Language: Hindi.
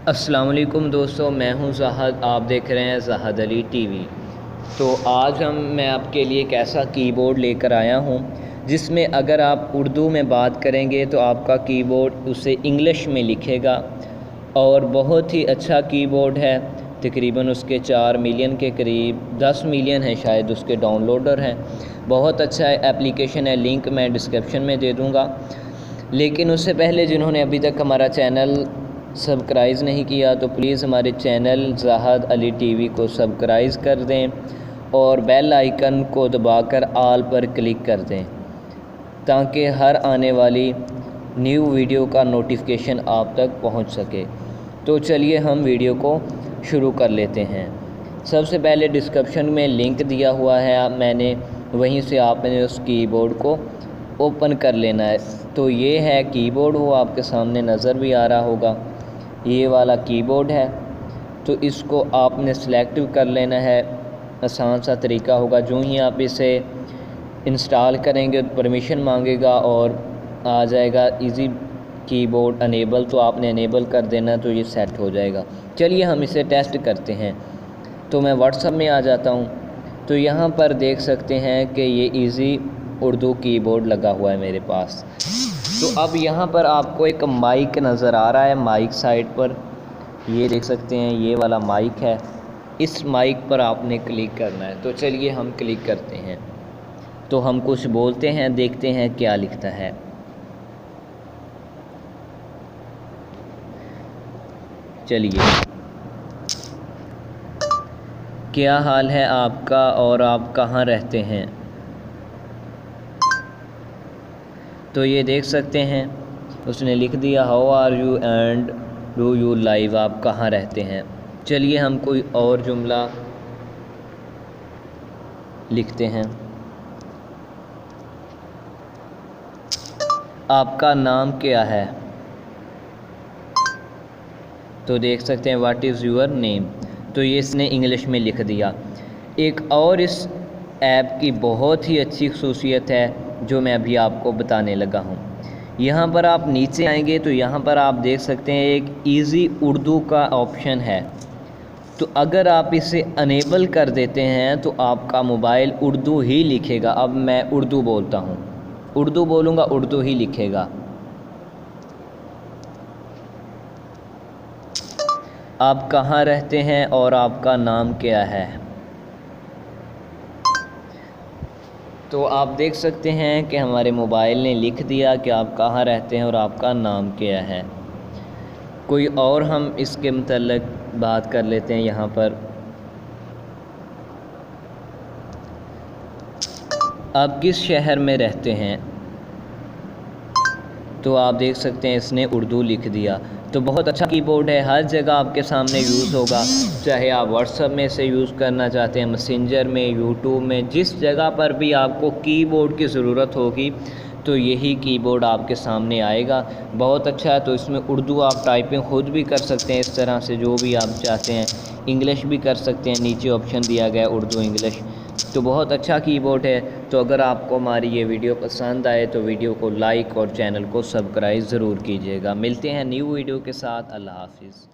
अस्सलाम वालेकुम दोस्तों, मैं हूं ज़ाहद। आप देख रहे हैं ज़ाहद अली टीवी। तो आज मैं आपके लिए एक ऐसा कीबोर्ड लेकर आया हूं जिसमें अगर आप उर्दू में बात करेंगे तो आपका कीबोर्ड उसे इंग्लिश में लिखेगा और बहुत ही अच्छा कीबोर्ड है। तकरीबन उसके 4 मिलियन के करीब 10 मिलियन है शायद उसके डाउनलोडर हैं। बहुत अच्छा एप्लीकेशन है, लिंक मैं डिस्क्रिप्शन में दे दूँगा। लेकिन उससे पहले जिन्होंने अभी तक हमारा चैनल सब्सक्राइब नहीं किया तो प्लीज़ हमारे चैनल ज़ाहद अली टीवी को सब्सक्राइब कर दें और बेल आइकन को दबाकर ऑल पर क्लिक कर दें ताकि हर आने वाली न्यू वीडियो का नोटिफिकेशन आप तक पहुंच सके। तो चलिए हम वीडियो को शुरू कर लेते हैं। सबसे पहले डिस्क्रिप्शन में लिंक दिया हुआ है, मैंने वहीं से आपने उस कीबोर्ड को ओपन कर लेना है। तो ये है कीबोर्ड, वो आपके सामने नज़र भी आ रहा होगा। ये वाला कीबोर्ड है, तो इसको आपने सेलेक्ट कर लेना है। आसान सा तरीका होगा, जो ही आप इसे इंस्टॉल करेंगे परमिशन मांगेगा और आ जाएगा इजी कीबोर्ड अनेबल, तो आपने अनेबल कर देना तो ये सेट हो जाएगा। चलिए हम इसे टेस्ट करते हैं। तो मैं व्हाट्सएप में आ जाता हूँ, तो यहाँ पर देख सकते हैं कि ये इजी उर्दू कीबोर्ड लगा हुआ है मेरे पास। तो अब यहाँ पर आपको एक माइक नज़र आ रहा है, माइक साइड पर ये देख सकते हैं, ये वाला माइक है। इस माइक पर आपने क्लिक करना है। तो चलिए हम क्लिक करते हैं। तो हम कुछ बोलते हैं, देखते हैं क्या लिखता है। चलिए, क्या हाल है आपका और आप कहाँ रहते हैं। तो ये देख सकते हैं उसने लिख दिया how are you and do you live, आप कहाँ रहते हैं। चलिए हम कोई और जुमला लिखते हैं। आपका नाम क्या है। तो देख सकते हैं व्हाट इज़ योर नेम। तो ये इसने इंग्लिश में लिख दिया। एक और इस ऐप की बहुत ही अच्छी खसूसियत है जो मैं अभी आपको बताने लगा हूँ। यहाँ पर आप नीचे आएंगे तो यहाँ पर आप देख सकते हैं एक इजी उर्दू का ऑप्शन है। तो अगर आप इसे अनेबल कर देते हैं तो आपका मोबाइल उर्दू ही लिखेगा। अब मैं उर्दू बोलता हूँ, उर्दू बोलूँगा, उर्दू ही लिखेगा। आप कहाँ रहते हैं और आपका नाम क्या है। तो आप देख सकते हैं कि हमारे मोबाइल ने लिख दिया कि आप कहाँ रहते हैं और आपका नाम क्या है। कोई और हम इसके मतलब बात कर लेते हैं। यहाँ पर आप किस शहर में रहते हैं। तो आप देख सकते हैं इसने उर्दू लिख दिया। तो बहुत अच्छा कीबोर्ड है, हर जगह आपके सामने यूज़ होगा। चाहे आप व्हाट्सएप में से यूज़ करना चाहते हैं, मैसेंजर में, यूट्यूब में, जिस जगह पर भी आपको कीबोर्ड की ज़रूरत होगी तो यही कीबोर्ड आपके सामने आएगा। बहुत अच्छा है। तो इसमें उर्दू आप टाइपिंग ख़ुद भी कर सकते हैं इस तरह से, जो भी आप चाहते हैं। इंग्लिश भी कर सकते हैं, नीचे ऑप्शन दिया गया है उर्दू इंग्लिश। तो बहुत अच्छा कीबोर्ड है। तो अगर आपको हमारी ये वीडियो पसंद आए तो वीडियो को लाइक और चैनल को सब्सक्राइब ज़रूर कीजिएगा। मिलते हैं न्यू वीडियो के साथ। अल्लाह हाफिज़।